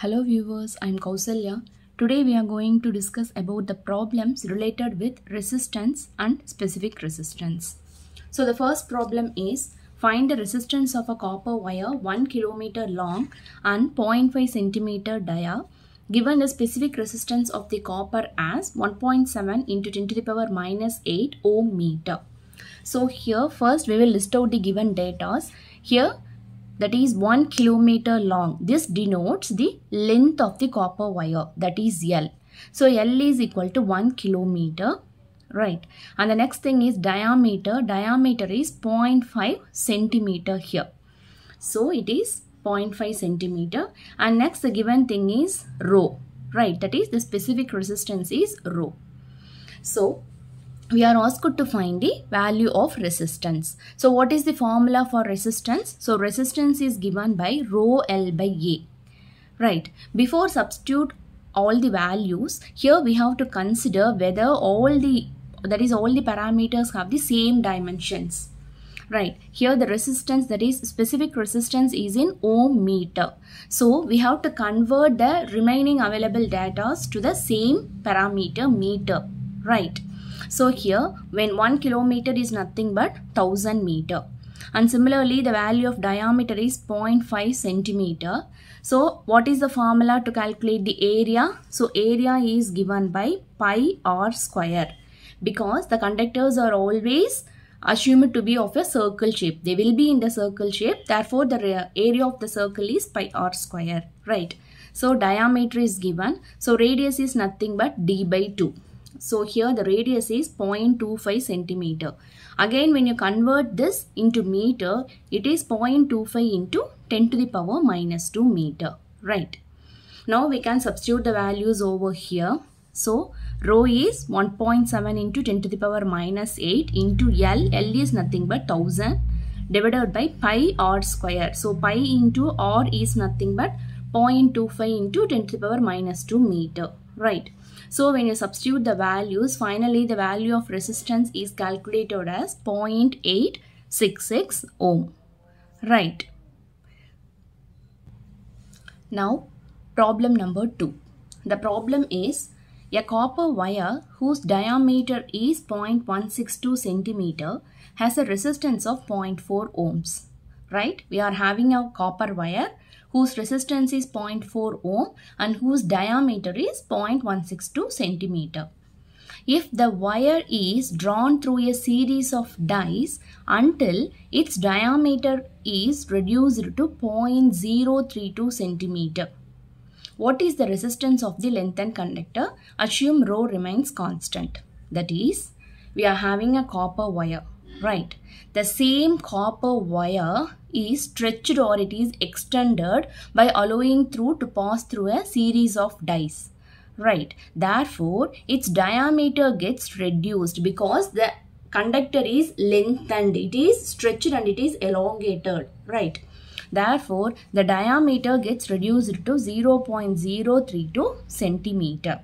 Hello viewers, I am Kausalya. Today we are going to discuss about the problems related with resistance and specific resistance. So the first problem is find the resistance of a copper wire 1 kilometer long and 0.5 centimeter dia given the specific resistance of the copper as 1.7 into 10 to the power minus 8 ohm meter. So here first we will list out the given data. Here that is 1 kilometer long. This denotes the length of the copper wire, that is L. So L is equal to 1 kilometer, right? And the next thing is diameter. Diameter is 0.5 centimeter here. So it is 0.5 centimeter. And next the given thing is rho, right? That is the specific resistance is rho. So we are asked to find the value of resistance. So what is the formula for resistance? So resistance is given by rho L by A. Right. Before substitute all the values, here we have to consider whether all the parameters have the same dimensions. Right. Here the resistance, that is specific resistance, is in ohm meter. So we have to convert the remaining available data to the same parameter meter. Right. So here when 1 kilometer is nothing but 1000 meter. And similarly the value of diameter is 0.5 centimeter. So what is the formula to calculate the area? So area is given by pi r square, because the conductors are always assumed to be of a circle shape. They will be in the circle shape. Therefore the area of the circle is pi r square. Right. So diameter is given. So radius is nothing but d by 2. So here the radius is 0.25 centimeter. Again when you convert this into meter, it is 0.25 into 10 to the power minus 2 meter. Right. Now we can substitute the values over here. So rho is 1.7 into 10 to the power minus 8 into L. L is nothing but 1000 divided by pi r square. So pi into r is nothing but 0.25 into 10 to the power minus 2 meter. Right. So when you substitute the values, finally the value of resistance is calculated as 0.866 ohm. Right. Now problem number 2. The problem is a copper wire whose diameter is 0.162 centimeter has a resistance of 0.4 ohms. Right. We are having a copper wire whose resistance is 0.4 ohm and whose diameter is 0.162 centimeter. If the wire is drawn through a series of dies until its diameter is reduced to 0.032 centimeter, what is the resistance of the lengthened conductor? Assume rho remains constant. That is, we are having a copper wire. Right. The same copper wire is stretched or it is extended by allowing to pass through a series of dies. Right. Therefore, its diameter gets reduced because the conductor is lengthened. It is stretched and it is elongated. Right. Therefore, the diameter gets reduced to 0.032 centimeter.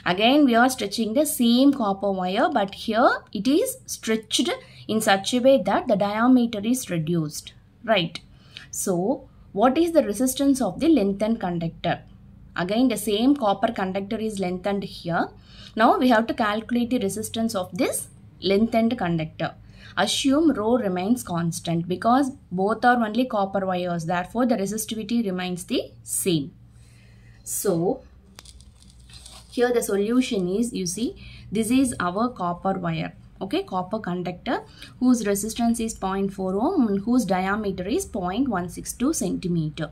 Again, we are stretching the same copper wire, but here it is stretched in such a way that the diameter is reduced. Right. So, what is the resistance of the lengthened conductor? Again, the same copper conductor is lengthened here. Now, we have to calculate the resistance of this lengthened conductor. Assume rho remains constant because both are only copper wires. Therefore, the resistivity remains the same. So, here the solution is, you see, this is our copper wire. Okay, copper conductor whose resistance is 0.4 ohm and whose diameter is 0.162 centimeter.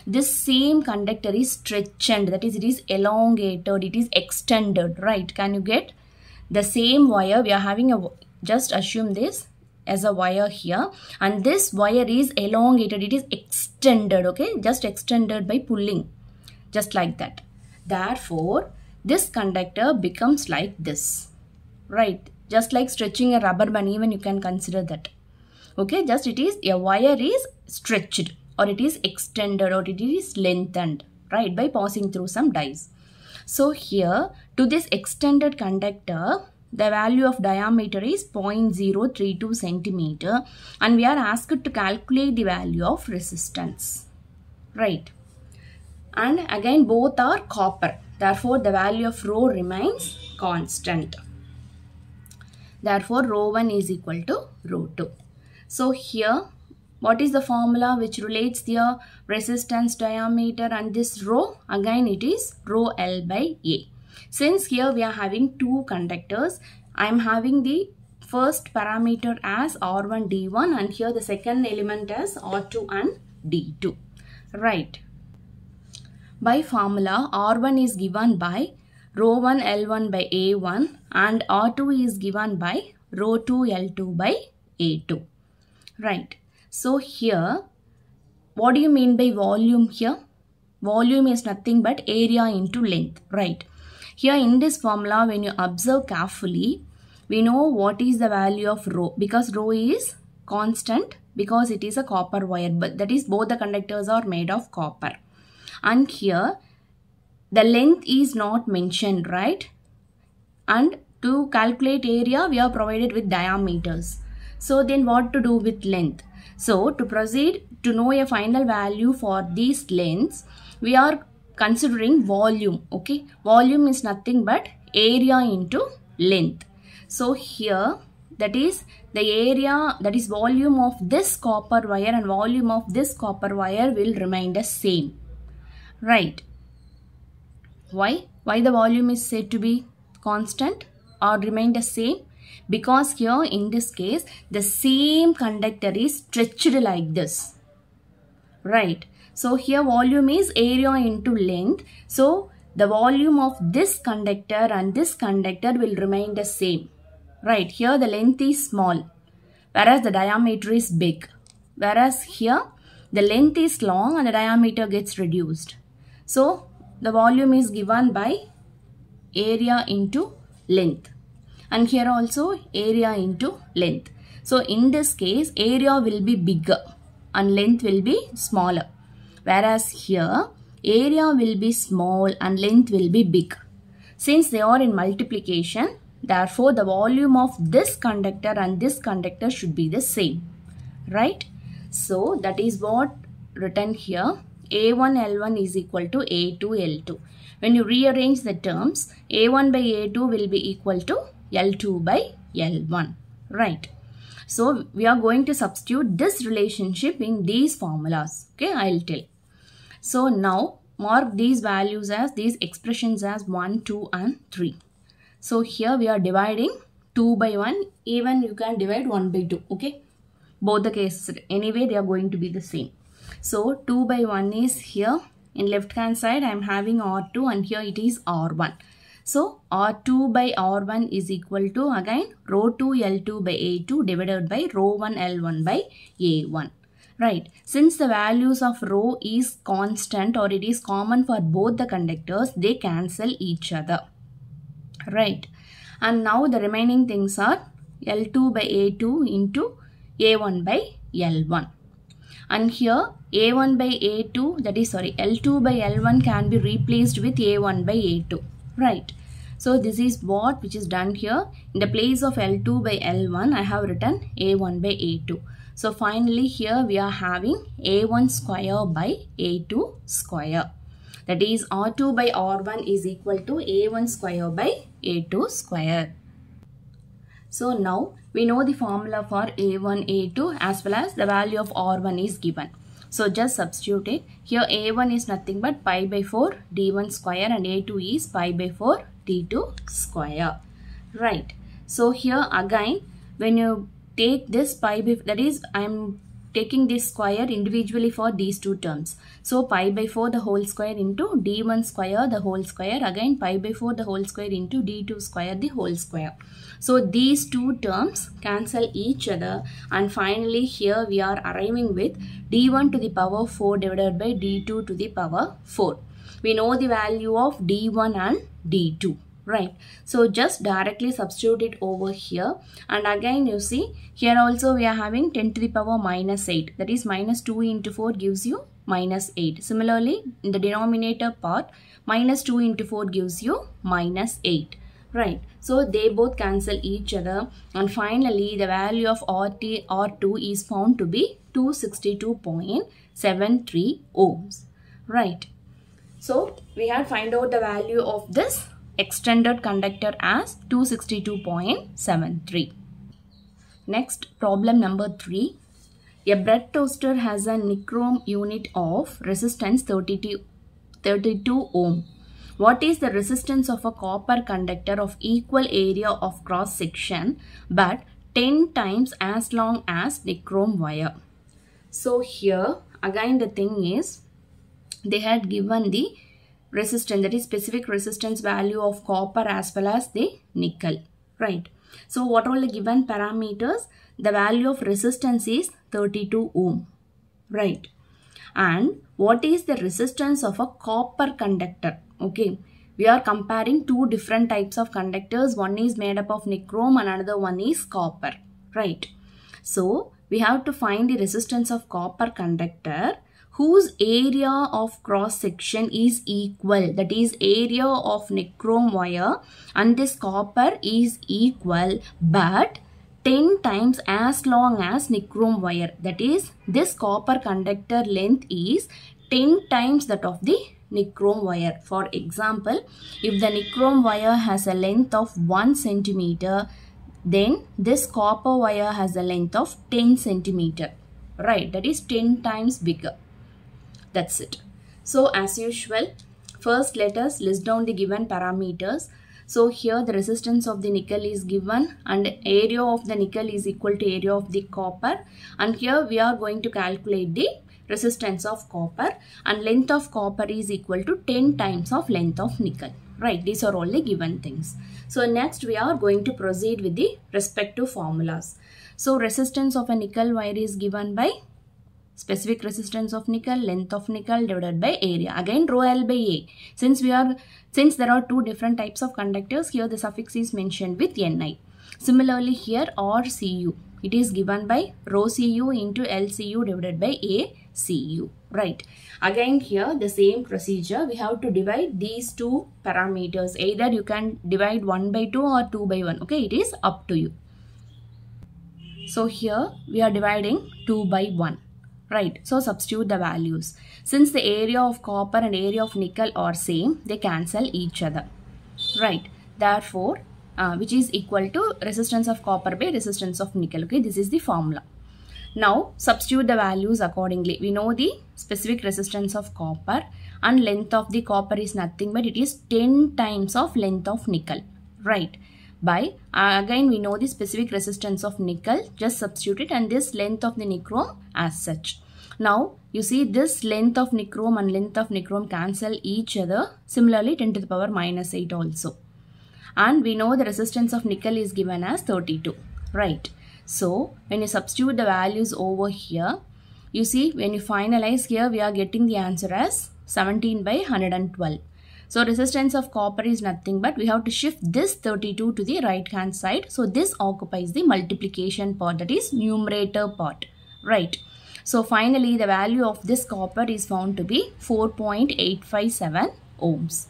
This same conductor is stretched, that is, it is elongated, it is extended, right? Can you get? The same wire, we are having a, just assume this as a wire here, and this wire is elongated, it is extended, okay? Just extended by pulling, just like that. Therefore, this conductor becomes like this, right? Just like stretching a rubber band, even you can consider that. Okay, just it is a wire is stretched or it is extended or it is lengthened, right, by passing through some dies. So here to this extended conductor, the value of diameter is 0.032 centimeter and we are asked to calculate the value of resistance, right? and again both are copper. Therefore, the value of rho remains constant. Therefore, rho 1 is equal to rho 2. So here, what is the formula which relates the resistance, diameter and this rho? Again, it is rho L by A. Since here we are having two conductors, I am having the first parameter as R1, D1 and here the second element as R2 and D2. Right. By formula, R1 is given by rho 1 L1 by A1 and R2 is given by rho 2 L2 by A2. Right. So here, what do you mean by volume here? Volume is nothing but area into length. Right. Here in this formula, when you observe carefully, we know what is the value of rho because rho is constant because it is a copper wire. But that is both the conductors are made of copper. And here the length is not mentioned, right? And to calculate area, we are provided with diameters. So then what to do with length? So to proceed to know a final value for these lengths, we are considering volume. Okay, volume is nothing but area into length. So here that is the area, that is volume of this copper wire and volume of this copper wire will remain the same. Right. Why? Why the volume is said to be constant or remain the same? Because here in this case, the same conductor is stretched like this. Right. So here volume is area into length. So the volume of this conductor and this conductor will remain the same. Right. Here the length is small, whereas the diameter is big. Whereas here the length is long and the diameter gets reduced. So the volume is given by area into length. And here also area into length. So in this case, area will be bigger and length will be smaller. Whereas here, area will be small and length will be big. Since they are in multiplication, therefore the volume of this conductor and this conductor should be the same. Right? So that is what written here. A1 L1 is equal to A2 L2. When you rearrange the terms, A1 by A2 will be equal to L2 by L1. Right. So we are going to substitute this relationship in these formulas. Okay, I'll tell. So now mark these values as, these expressions as 1, 2 and 3. So here we are dividing 2 by 1. Even you can divide 1 by 2. Okay. Both the cases, anyway, they are going to be the same. So 2 by 1 is here. In left hand side, I am having R2 and here it is R1. So R2 by R1 is equal to again rho 2 L2 by A2 divided by rho 1 L1 by A1. Right. Since the values of rho is constant or it is common for both the conductors, they cancel each other. Right. And now the remaining things are L2 by A2 into A1 by L1. And here A1 by A2, that is L2 by L1 can be replaced with A1 by A2. Right. So this is what which is done here. In the place of L2 by L1, I have written A1 by A2. So finally here we are having A1 square by A2 square. That is R2 by R1 is equal to A1 square by A2 square. So now we know the formula for A1, A2 as well as the value of R1 is given. So just substitute it. Here A1 is nothing but pi by 4 D1 square and A2 is pi by 4 D2 square. Right. So here again when you take this pi by, that is I am taking this square individually for these two terms. So pi by 4 the whole square into D1 square the whole square, again pi by 4 the whole square into D2 square the whole square. So these two terms cancel each other and finally here we are arriving with D1 to the power 4 divided by D2 to the power 4. We know the value of D1 and D2. Right. So just directly substitute it over here. And again you see here also we are having 10 to the power minus 8. That is minus 2 into 4 gives you minus 8. Similarly in the denominator part minus 2 into 4 gives you minus 8. Right. So they both cancel each other. And finally the value of R2 is found to be 262.73 ohms. Right. So we have find out the value of this extended conductor as 262.73. Next, problem number 3. A bread toaster has a nichrome unit of resistance 32 ohm. What is the resistance of a copper conductor of equal area of cross section but 10 times as long as nichrome wire? So here again the thing is, they had given the resistance, that is specific resistance value of copper as well as the nickel, right? So what are the given parameters? The value of resistance is 32 ohm, right? And what is the resistance of a copper conductor? Okay, we are comparing two different types of conductors. One is made up of nichrome and another one is copper, right? So we have to find the resistance of copper conductor whose area of cross section is equal, that is area of nichrome wire and this copper is equal but 10 times as long as nichrome wire, that is this copper conductor length is 10 times that of the nichrome wire. For example, if the nichrome wire has a length of 1 centimeter, then this copper wire has a length of 10 centimeter, right? That is 10 times bigger. That's it. So as usual, first let us list down the given parameters. So here the resistance of the nickel is given and area of the nickel is equal to area of the copper, and here we are going to calculate the resistance of copper, and length of copper is equal to 10 times of length of nickel, right? These are all the given things. So next we are going to proceed with the respective formulas. So resistance of a nickel wire is given by specific resistance of nickel, length of nickel divided by area. Again rho L by A. Since there are two different types of conductors, here the suffix is mentioned with Ni. Similarly here RCu, it is given by rho Cu into LCu divided by ACu, right? Again here the same procedure, we have to divide these two parameters. Either you can divide 1 by 2 or 2 by 1. Okay, it is up to you. So here we are dividing 2 by 1. Right, so substitute the values. Since the area of copper and area of nickel are same, they cancel each other. Right, therefore, which is equal to resistance of copper by resistance of nickel. Okay, this is the formula. Now, substitute the values accordingly. We know the specific resistance of copper and length of the copper is nothing but it is 10 times of length of nickel. Right. By again we know the specific resistance of nickel, just substitute it, and this length of the nichrome as such. Now you see this length of nichrome and length of nichrome cancel each other. Similarly 10 to the power minus 8 also. And we know the resistance of nickel is given as 32, right? So when you substitute the values over here, you see when you finalize here we are getting the answer as 17 by 112. So resistance of copper is nothing but we have to shift this 32 to the right hand side. So this occupies the multiplication part, that is numerator part, right? So finally the value of this copper is found to be 4.857 ohms,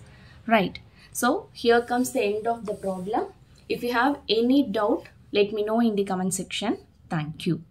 right? So here comes the end of the problem. If you have any doubt, let me know in the comment section. Thank you.